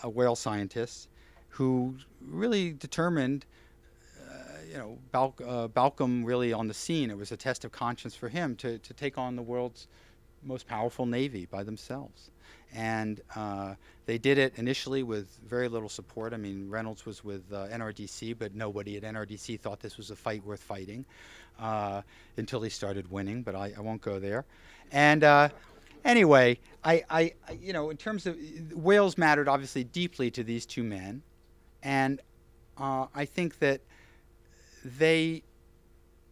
whale scientist who really determined, Balcom really on the scene. It was a test of conscience for him to take on the world's most powerful navy by themselves. And they did it initially with very little support. I mean, Reynolds was with NRDC, but nobody at NRDC thought this was a fight worth fighting until he started winning, but I won't go there. And anyway, in terms of whales mattered obviously deeply to these two men, and I think that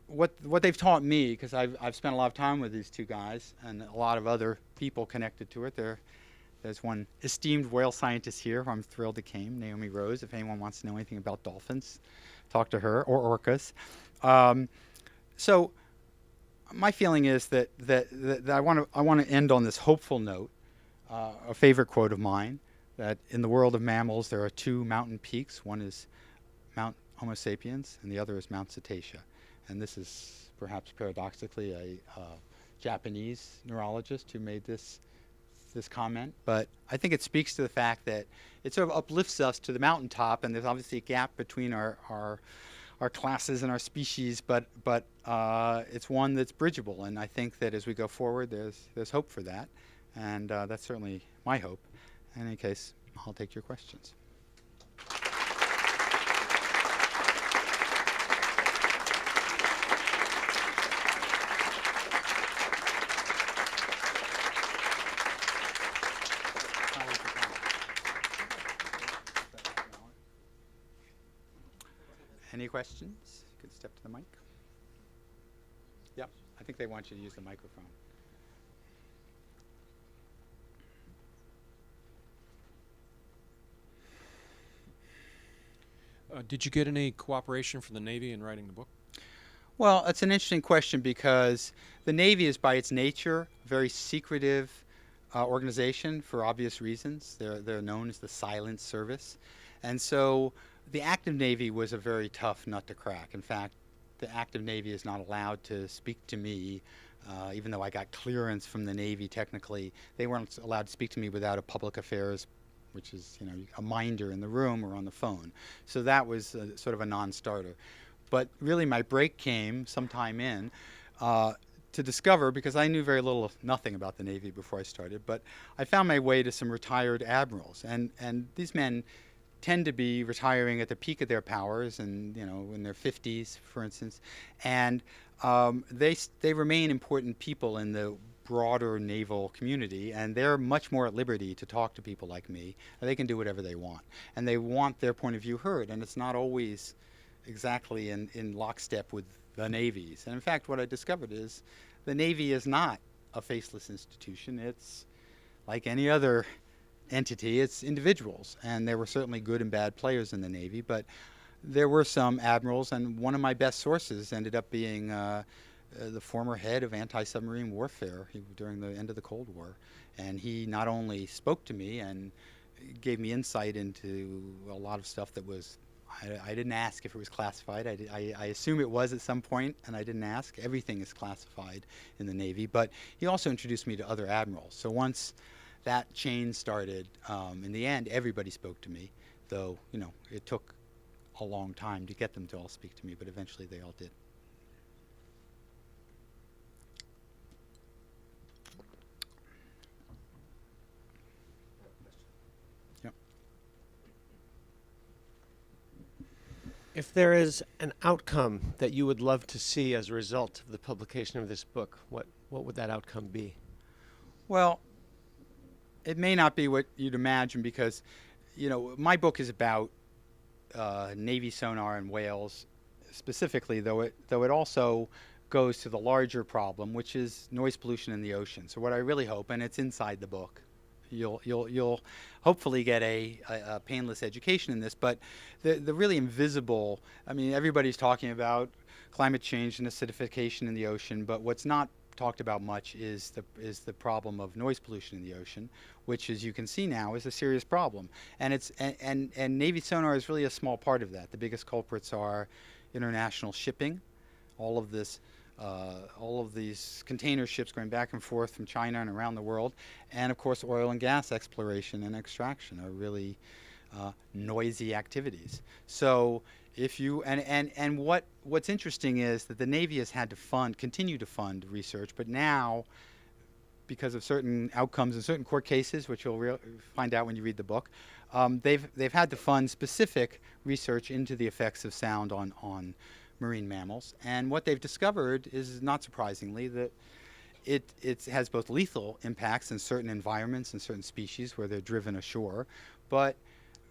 what they've taught me, because I've spent a lot of time with these two guys and a lot of other people connected to it. There's one esteemed whale scientist here who I'm thrilled to came, Naomi Rose. If anyone wants to know anything about dolphins, talk to her, or orcas. So my feeling is that I want to end on this hopeful note, a favorite quote of mine, that in the world of mammals there are 2 mountain peaks. One is Mount Homo sapiens, and the other is Mount Cetacea. And this is perhaps paradoxically a Japanese neurologist who made this comment, but I think it speaks to the fact that it sort of uplifts us to the mountaintop, and there's obviously a gap between our classes and our species, but it's one that's bridgeable, and I think that as we go forward, there's hope for that, and that's certainly my hope. In any case, I'll take your questions. Any questions? You could step to the mic. Yep, I think they want you to use the microphone. Did you get any cooperation from the Navy in writing the book? Well, it's an interesting question because the Navy is by its nature a very secretive organization for obvious reasons. They're known as the silent service. And so the active Navy was a very tough nut to crack. In fact, the active Navy is not allowed to speak to me, even though I got clearance from the Navy technically. They weren't allowed to speak to me without a public affairs, which is a minder in the room or on the phone. So that was sort of a non-starter. But really my break came sometime in to discover, because I knew very little, nothing about the Navy before I started, but I found my way to some retired admirals. And these men tend to be retiring at the peak of their powers, and in their 50s, for instance, and they remain important people in the broader naval community, and they're much more at liberty to talk to people like me. They can do whatever they want, and they want their point of view heard, and it's not always exactly in lockstep with the navies. And in fact, what I discovered is the Navy is not a faceless institution. It's like any other entity. It's individuals, and there were certainly good and bad players in the Navy, but there were some admirals, and one of my best sources ended up being the former head of anti-submarine warfare during the end of the Cold War. And he not only spoke to me and gave me insight into a lot of stuff that was, I didn't ask if it was classified. I assume it was at some point, and I didn't ask. Everything is classified in the Navy. But he also introduced me to other admirals. So once that chain started, in the end, everybody spoke to me, though, it took a long time to get them to all speak to me, but eventually they all did. Yep. If there is an outcome that you would love to see as a result of the publication of this book, what would that outcome be? Well, it may not be what you'd imagine, because, my book is about Navy sonar and whales specifically, though it also goes to the larger problem, which is noise pollution in the ocean. So what I really hope, and it's inside the book, you'll hopefully get a painless education in this, but the really invisible, everybody's talking about climate change and acidification in the ocean, but what's not talked about much is the problem of noise pollution in the ocean, which, as you can see now, is a serious problem. And and Navy sonar is really a small part of that. The biggest culprits are international shipping, all of these container ships going back and forth from China and around the world, and of course oil and gas exploration and extraction are really noisy activities. So if you and what's interesting is that the Navy has had to continue to fund research, but now, because of certain outcomes in certain court cases, which you'll find out when you read the book, they've had to fund specific research into the effects of sound on marine mammals. And what they've discovered is, not surprisingly, that it has both lethal impacts in certain environments and certain species where they're driven ashore, but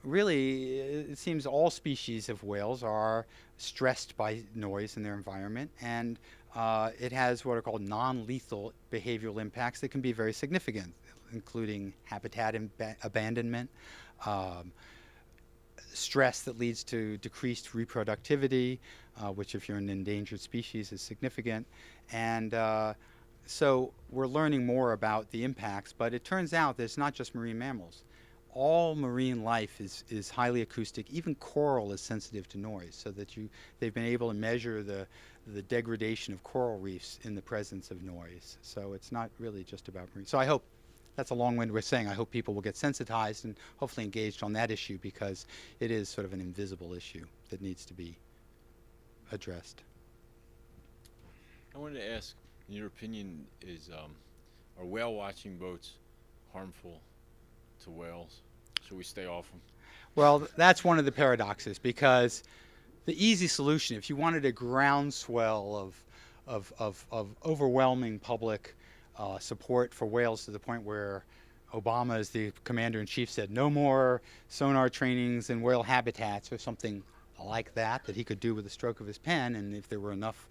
really, it seems all species of whales are stressed by noise in their environment, and it has what are called non-lethal behavioral impacts that can be very significant, including habitat abandonment, stress that leads to decreased reproductivity, which if you're an endangered species is significant. And so we're learning more about the impacts, but it turns out that it's not just marine mammals. All marine life is highly acoustic. Even coral is sensitive to noise, so that they've been able to measure the degradation of coral reefs in the presence of noise. So it's not really just about marine. So I hope, that's a long-winded way of saying, I hope people will get sensitized and hopefully engaged on that issue, because it is sort of an invisible issue that needs to be addressed. I wanted to ask, in your opinion, are whale watching boats harmful to whales? Should we stay off them? Well, that's one of the paradoxes, because the easy solution, if you wanted a groundswell of overwhelming public support for whales to the point where Obama, as the commander-in-chief, said no more sonar trainings in whale habitats or something like that he could do with the stroke of his pen, and if there were enough,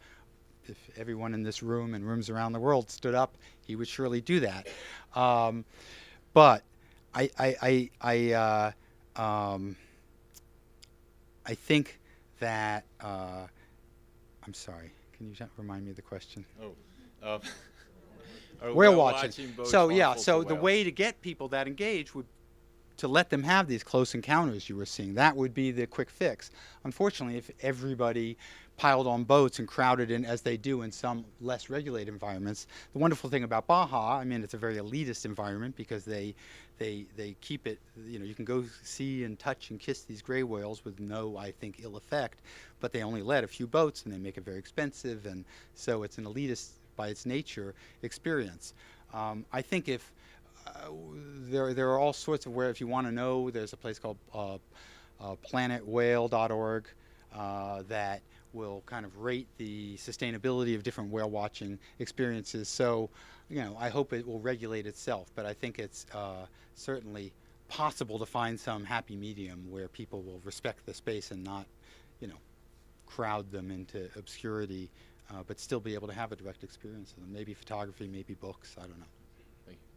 if everyone in this room and rooms around the world stood up, he would surely do that. But I think that I'm sorry. Can you remind me of the question? Whale watching. So yeah, so the way to get people that engaged would to let them have these close encounters you were seeing. That would be the quick fix. Unfortunately, if everybody piled on boats and crowded in, as they do in some less regulated environments, the wonderful thing about Baja, it's a very elitist environment, because they keep it, you can go see and touch and kiss these gray whales with no, I think, ill effect, but they only let a few boats and they make it very expensive, and so it's an elitist, by its nature, experience. I think if there are all sorts of where, if you want to know, there's a place called planetwhale.org, that will kind of rate the sustainability of different whale watching experiences. So, I hope it will regulate itself, but I think it's certainly possible to find some happy medium where people will respect the space and not, crowd them into obscurity, but still be able to have a direct experience of them. Maybe photography, maybe books, I don't know. Thank you.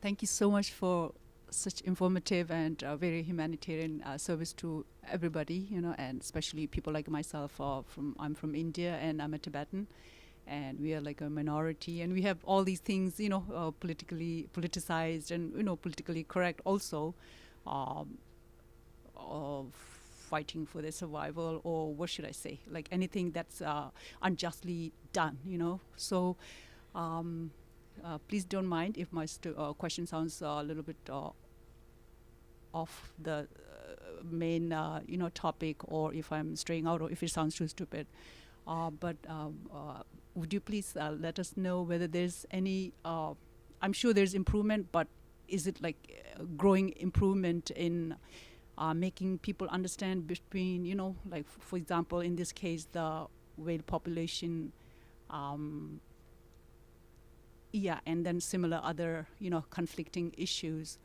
Thank you so much for such informative and very humanitarian service to everybody, and especially people like myself. I'm from India and I'm a Tibetan, and we are like a minority, and we have all these things, politically politicized and politically correct also, fighting for their survival, or what should I say, like anything that's unjustly done, So. Please don't mind if my question sounds a little bit off the main, topic, or if I'm straying out, or if it sounds too stupid. But would you please let us know whether there's any? I'm sure there's improvement, but is it like growing improvement in making people understand between, like for example, in this case, the whale population. And then similar other, conflicting issues,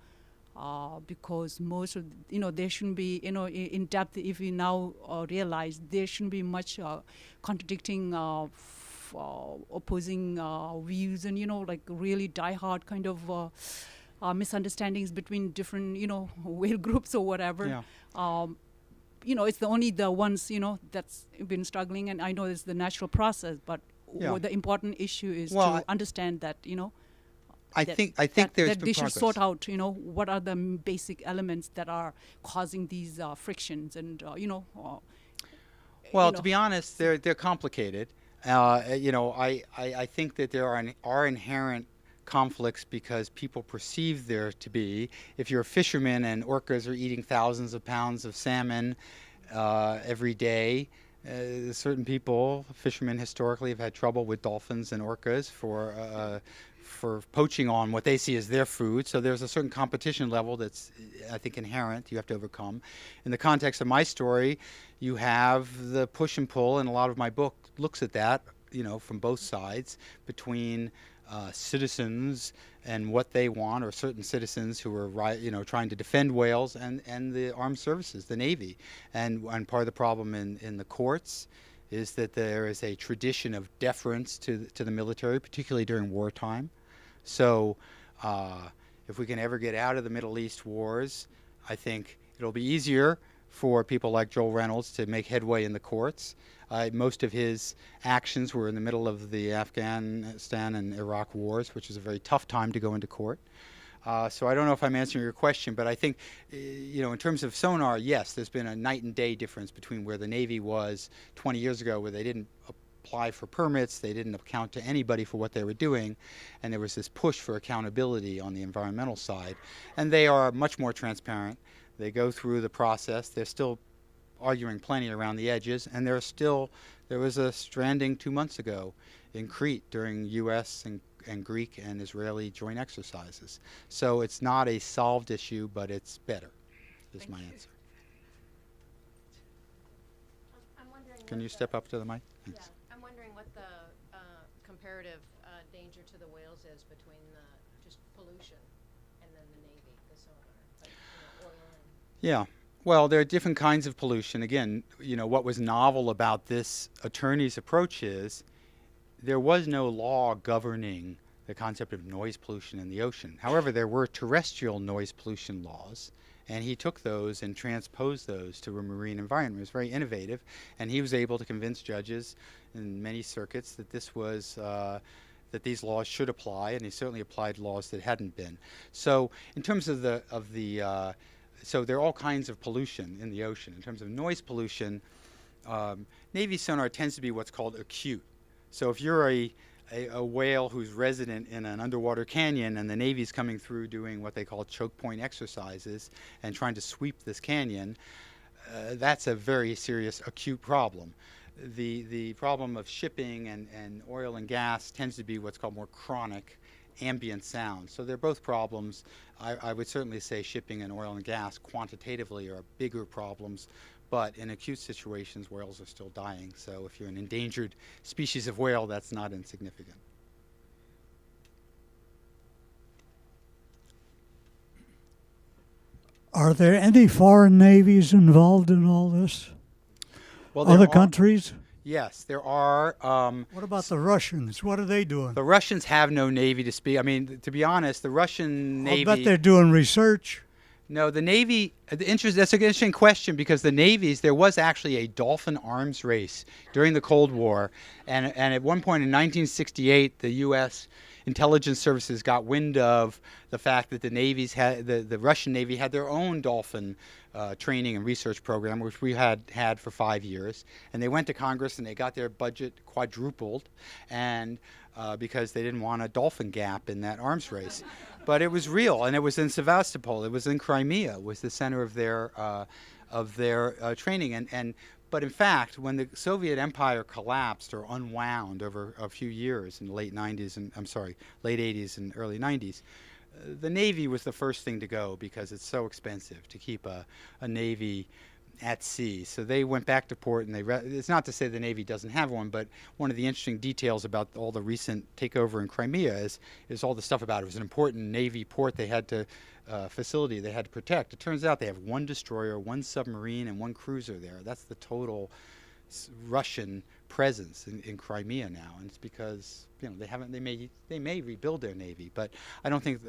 because most of, there shouldn't be, in depth, if we now realize there shouldn't be much contradicting, opposing views and, like really diehard kind of misunderstandings between different, whale groups or whatever. Yeah. It's the only the ones, that's been struggling, and I know it's the natural process, but Yeah. the important issue is Well, to understand that, I that- think that, there's that been they should progress. sort out, what are the basic elements that are causing these frictions, and Well, to be honest, they're complicated. I think that there are inherent conflicts because people perceive there to be. If you're a fisherman and orcas are eating thousands of pounds of salmon every day, certain people, fishermen historically, have had trouble with dolphins and orcas for poaching on what they see as their food. So there's a certain competition level that's, I think, inherent you have to overcome. In the context of my story, you have the push and pull, and a lot of my book looks at that, from both sides, between citizens and what they want, or certain citizens who are trying to defend whales, and the armed services, the Navy. And part of the problem in the courts is that there is a tradition of deference to the military, particularly during wartime. So if we can ever get out of the Middle East wars, I think it'll be easier for people like Joel Reynolds to make headway in the courts. Most of his actions were in the middle of the Afghanistan and Iraq wars, which is a very tough time to go into court. So I don't know if I'm answering your question, but I think, in terms of sonar, yes, there's been a night and day difference between where the Navy was 20 years ago, where they didn't apply for permits, they didn't account to anybody for what they were doing, and there was this push for accountability on the environmental side. And they are much more transparent. They go through the process. They're still arguing plenty around the edges, and there was a stranding 2 months ago in Crete during U.S. and Greek and Israeli joint exercises. So it's not a solved issue, but it's better, is my answer. I'm wondering Can what you the- step up to the mic? Thanks. Yeah, I'm wondering what the comparative danger to the whales is between just pollution and then the Navy, the sonar, like oil and. Yeah. Well, there are different kinds of pollution. Again, what was novel about this attorney's approach is there was no law governing the concept of noise pollution in the ocean. However, there were terrestrial noise pollution laws, and he took those and transposed those to a marine environment. It was very innovative, and he was able to convince judges in many circuits that this was that these laws should apply, and he certainly applied laws that hadn't been. So, in terms of so there are all kinds of pollution in the ocean. In terms of noise pollution, Navy sonar tends to be what's called acute. So if you're a whale who's resident in an underwater canyon and the Navy's coming through doing what they call choke point exercises and trying to sweep this canyon, that's a very serious acute problem. The problem of shipping and oil and gas tends to be what's called more chronic, ambient sound. So they're both problems. I would certainly say shipping and oil and gas quantitatively are bigger problems, but in acute situations, whales are still dying. So if you're an endangered species of whale, that's not insignificant. Are there any foreign navies involved in all this? Well, there Other are- countries? Yes, there are. What about the Russians? What are they doing? The Russians have no navy to speak. I mean, to be honest, the Russian I'll navy. bet they're doing research. No, the Navy. That's an interesting question because the navies. There was actually a Dolphin arms race during the Cold War, and at one point in 1968, the U.S. intelligence services got wind of the fact that the navies had the Russian Navy had their own Dolphin training and research program, which we had for 5 years, and they went to Congress and they got their budget quadrupled, and because they didn't want a Dolphin gap in that arms race. But it was real, and it was in Sevastopol. It was in Crimea. It was the center of their training. But in fact, when the Soviet Empire collapsed or unwound over a few years in the late 90s and late 80s and early 90s, the Navy was the first thing to go because it's so expensive to keep a Navy at sea. So they went back to port, and it's not to say the Navy doesn't have one, but one of the interesting details about all the recent takeover in Crimea is all the stuff about it. It was an important Navy port they had to facility they had to protect. It turns out they have one destroyer, one submarine, and one cruiser there. That's the total Russian presence in Crimea now, and it's because they may rebuild their navy, but I don't think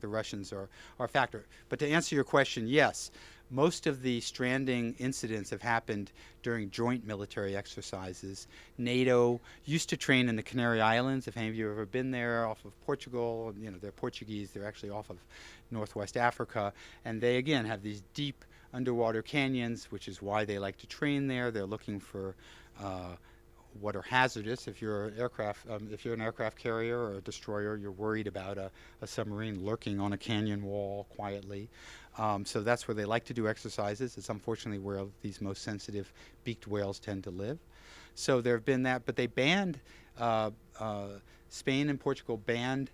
the Russians are a factor. But to answer your question, yes, most of the stranding incidents have happened during joint military exercises. NATO used to train in the Canary Islands. If any of you have ever been there, off of Portugal, they're Portuguese. They're actually off of Northwest Africa, and they again have these deep underwater canyons, which is why they like to train there. They're looking for what are hazardous. If you're an aircraft carrier or a destroyer, you're worried about a submarine lurking on a canyon wall quietly. So that's where they like to do exercises. It's unfortunately where these most sensitive beaked whales tend to live. So there have been that, but they banned Spain and Portugal banned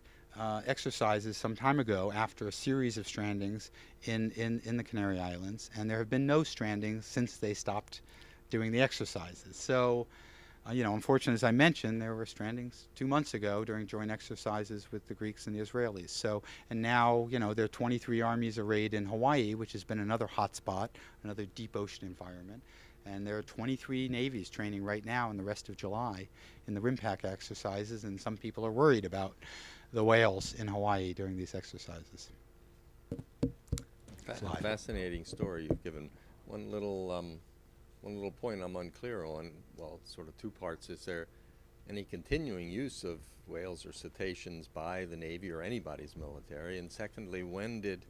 exercises some time ago after a series of strandings in the Canary Islands, and there have been no strandings since they stopped doing the exercises. So, unfortunately, as I mentioned, there were strandings 2 months ago during joint exercises with the Greeks and the Israelis. So, and now, there are 23 armies arrayed in Hawaii, which has been another hot spot, another deep ocean environment. And there are 23 navies training right now in the rest of July in the RIMPAC exercises, and some people are worried about the whales in Hawaii during these exercises. Fascinating story you've given. One little point I'm unclear on, well, sort of two parts. Is there any continuing use of whales or cetaceans by the Navy or anybody's military? And secondly, when did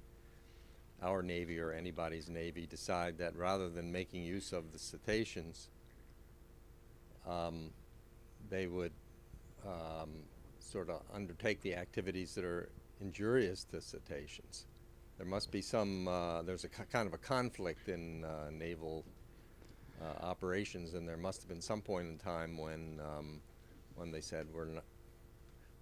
our Navy or anybody's Navy decide that rather than making use of the cetaceans, they would sort of undertake the activities that are injurious to cetaceans? There must be some, there's a kind of a conflict in naval operations, and there must have been some point in time when they said we're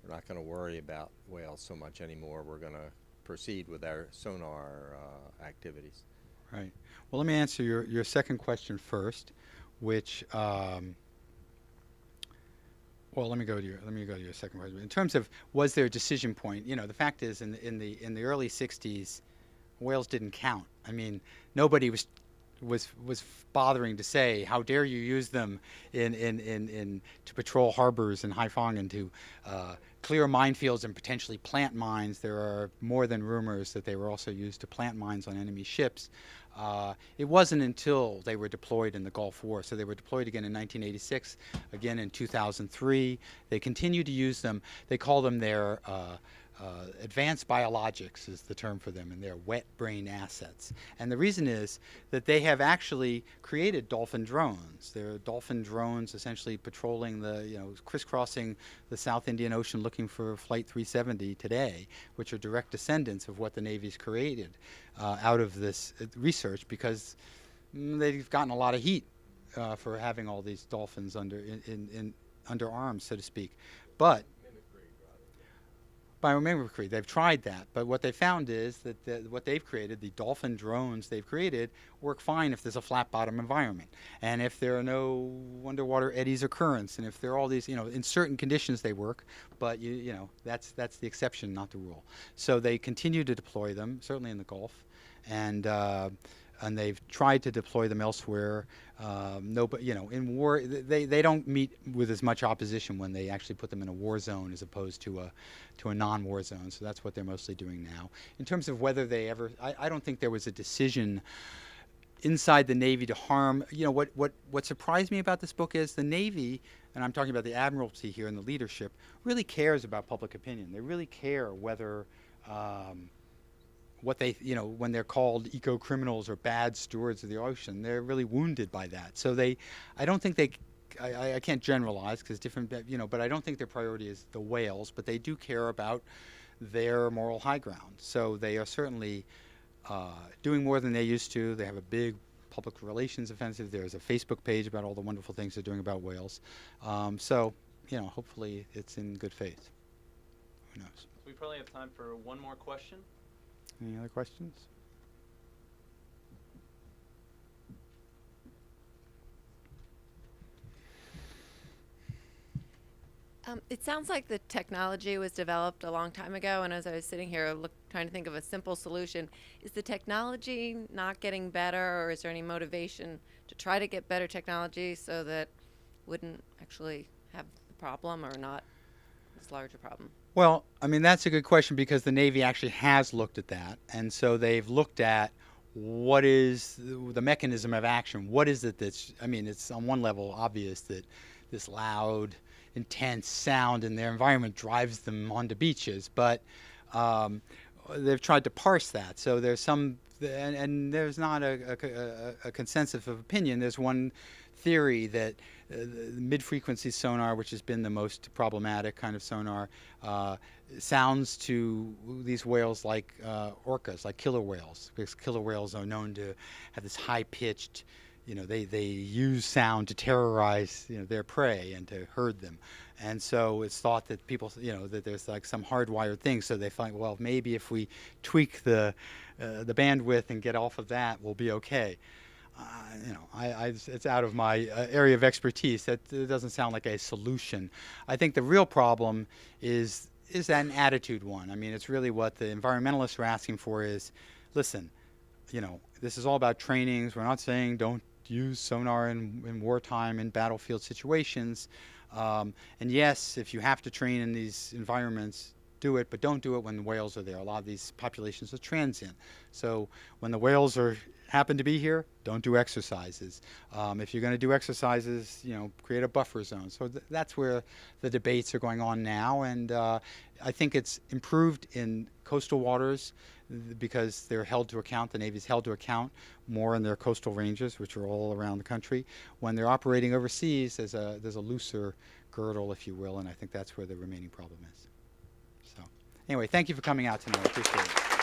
not going to worry about whales so much anymore. We're going to proceed with our sonar activities. Right. Well, let me answer your second question first, which well, let me go to your second question. In terms of was there a decision point, the fact is in the early 60s, whales didn't count. I mean, nobody was bothering to say, how dare you use them to patrol harbors in Haiphong and to clear minefields and potentially plant mines. There are more than rumors that they were also used to plant mines on enemy ships. It wasn't until they were deployed in the Gulf War. So they were deployed again in 1986, again in 2003. They continue to use them. They call them their advanced biologics is the term for them, and they're wet brain assets. And the reason is that they have actually created Dolphin drones. They're Dolphin drones essentially patrolling crisscrossing the South Indian Ocean looking for Flight 370 today, which are direct descendants of what the Navy's created out of this research, because they've gotten a lot of heat for having all these dolphins under arms, so to speak. But biomimicry. They've tried that, but what they found is that what they've created, the dolphin drones they've created, work fine if there's a flat bottom environment, and if there are no underwater eddies or currents, and if there are all these, in certain conditions they work, but that's the exception, not the rule. So they continue to deploy them, certainly in the Gulf, and they've tried to deploy them elsewhere. No, but in war, they don't meet with as much opposition when they actually put them in a war zone as opposed to a non-war zone. So that's what they're mostly doing now. In terms of whether they ever, I don't think there was a decision inside the Navy to harm. What surprised me about this book is the Navy, and I'm talking about the Admiralty here and the leadership, really cares about public opinion. They really care whether what they, when they're called eco-criminals or bad stewards of the ocean, they're really wounded by that. So I don't think I can't generalize because different, but I don't think their priority is the whales, but they do care about their moral high ground. So they are certainly doing more than they used to. They have a big public relations offensive. There's a Facebook page about all the wonderful things they're doing about whales. So, hopefully it's in good faith. Who knows? We probably have time for one more question. Any other questions? It sounds like the technology was developed a long time ago, and as I was sitting here trying to think of a simple solution, is the technology not getting better, or is there any motivation to try to get better technology so that wouldn't actually have the problem or not as large a problem? Well, that's a good question because the Navy actually has looked at that. And so they've looked at what is the mechanism of action. What is it that's, it's on one level obvious that this loud, intense sound in their environment drives them onto beaches. But they've tried to parse that. So there's some, and there's not a consensus of opinion. There's one theory that mid-frequency sonar, which has been the most problematic kind of sonar, sounds to these whales like orcas, like killer whales, because killer whales are known to have this high-pitched, they use sound to terrorize their prey and to herd them. And so it's thought that people, that there's like some hardwired thing, so they find, well, maybe if we tweak the bandwidth and get off of that, we'll be okay. It's out of my area of expertise. That doesn't sound like a solution. I think the real problem is an attitude one. It's really what the environmentalists are asking for is, listen, this is all about trainings. We're not saying don't use sonar in wartime in battlefield situations. And yes, if you have to train in these environments, do it, but don't do it when the whales are there. A lot of these populations are transient. So when the whales happen to be here, don't do exercises. If you're going to do exercises, create a buffer zone. So that's where the debates are going on now, and I think it's improved in coastal waters because they're held to account. The Navy's held to account more in their coastal ranges, which are all around the country. When they're operating overseas, there's a looser girdle, if you will, and I think that's where the remaining problem is. So anyway, thank you for coming out tonight. I appreciate it.